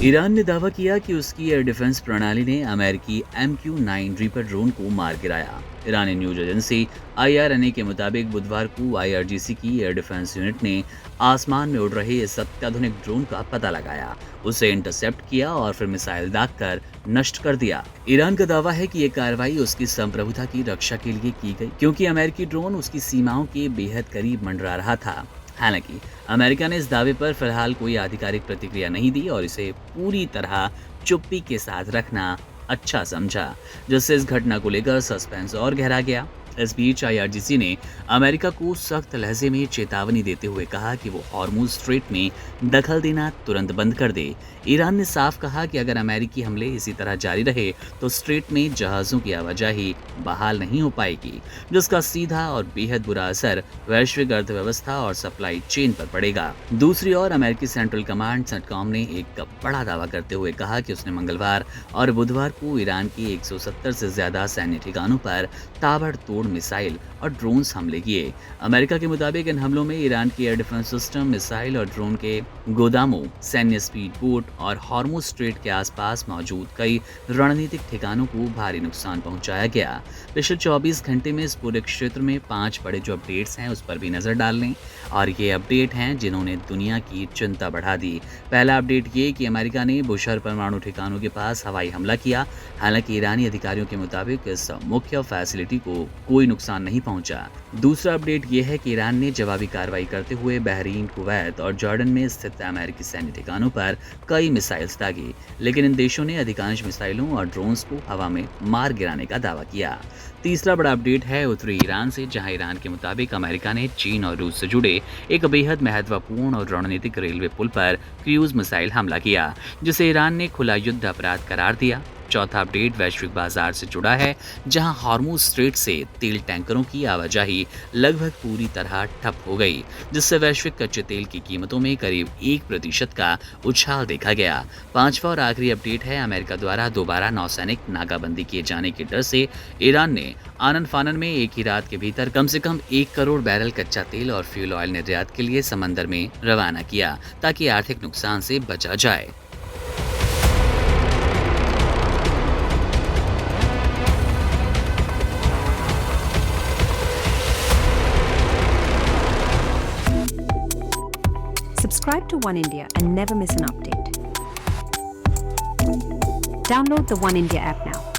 Iran ने दावा किया कि उसकी एयर डिफेंस प्रणाली ने अमेरिकी MQ-9 रीपर ड्रोन को मार गिराया। ईरानी न्यूज एजेंसी IRNA के मुताबिक बुधवार को IRGC की एयर डिफेंस यूनिट ने आसमान में उड़ रहे इस अत्याधुनिक ड्रोन का पता लगाया, उसे इंटरसेप्ट किया और फिर मिसाइल दागकर नष्ट कर दिया। ईरान का दावा है कि ये कार्रवाई उसकी संप्रभुता की रक्षा के लिए की गई, क्योंकि अमेरिकी ड्रोन उसकी सीमाओं के बेहद करीब मंडरा रहा था। हालांकि अमेरिका ने इस दावे पर फिलहाल कोई आधिकारिक प्रतिक्रिया नहीं दी और इसे पूरी तरह चुप्पी के साथ रखना अच्छा समझा, जिससे इस घटना को लेकर सस्पेंस और गहरा गया। इस बीच IRGC ने अमेरिका को सख्त लहजे में चेतावनी देते हुए कहा कि वो हॉर्मुज स्ट्रेट में दखल देना तुरंत बंद कर दे। ईरान ने साफ कहा कि अगर अमेरिकी हमले इसी तरह जारी रहे तो स्ट्रेट में जहाज़ों की आवाजाही बहाल नहीं हो पाएगी, जिसका सीधा और बेहद बुरा असर वैश्विक अर्थव्यवस्था और सप्लाई चेन पर पड़ेगा। दूसरी ओर अमेरिकी सेंट्रल कमांड सेंटकॉम ने एक बड़ा दावा करते हुए कहा कि उसने मंगलवार और बुधवार को ईरान के 170 से ज्यादा सैन्य ठिकानों पर ताबड़तोड़ मिसाइल और ड्रोन्स हमले किए। अमेरिका के मुताबिक इन हमलों में ईरान की एयर डिफेंस सिस्टम, मिसाइल और ड्रोन के गोदामों, सैन्य स्पीड बोट और हॉर्मुज स्ट्रेट के आसपास मौजूद कई रणनीतिक ठिकानों को भारी नुकसान पहुंचाया गया। पिछले 24 घंटे में इस पूरे क्षेत्र में 5 बड़े जो अपडेट्स हैं उस पर भी नजर डाल लें, और ये अपडेट हैं जिन्होंने दुनिया की चिंता बढ़ा दी। पहला अपडेट ये कि अमेरिका ने बुशहर परमाणु ठिकानों के पास हवाई हमला किया। हालांकि ईरानी अधिकारियों के मुताबिक इस मुख्य फैसिलिटी को कोई नुकसान नहीं पहुंचा। दूसरा अपडेट यह है कि ईरान ने जवाबी कार्रवाई करते हुए बहरीन, कुवैत और जॉर्डन में स्थित अमेरिकी सैन्य ठिकानों पर कई मिसाइल्स दागी, लेकिन इन देशों ने अधिकांश मिसाइलों और ड्रोन्स को हवा में मार गिराने का दावा किया। तीसरा बड़ा अपडेट है उत्तरी ईरान से, जहां ईरान के मुताबिक अमेरिका ने चीन और रूस से जुड़े एक बेहद महत्वपूर्ण और रणनीतिक रेलवे पुल पर क्रूज मिसाइल हमला किया, जिसे ईरान ने खुला युद्ध अपराध करार दिया। चौथा अपडेट वैश्विक बाजार से जुड़ा है, जहां हॉर्मुज स्ट्रेट से तेल टैंकरों की आवाजाही लगभग पूरी तरह ठप हो गई, जिससे वैश्विक कच्चे तेल की कीमतों में करीब 1% का उछाल देखा गया। पांचवा और आखिरी अपडेट है अमेरिका द्वारा दोबारा नौसैनिक नाकाबंदी किए जाने के डर से ईरान ने आनन फानन में एक ही रात के भीतर कम से कम 1 करोड़ बैरल कच्चा तेल और फ्यूल ऑयल निर्यात के लिए समंदर में रवाना किया, ताकि आर्थिक नुकसान से बचा जाए। Subscribe to One India and never miss an update. Download the One India app now.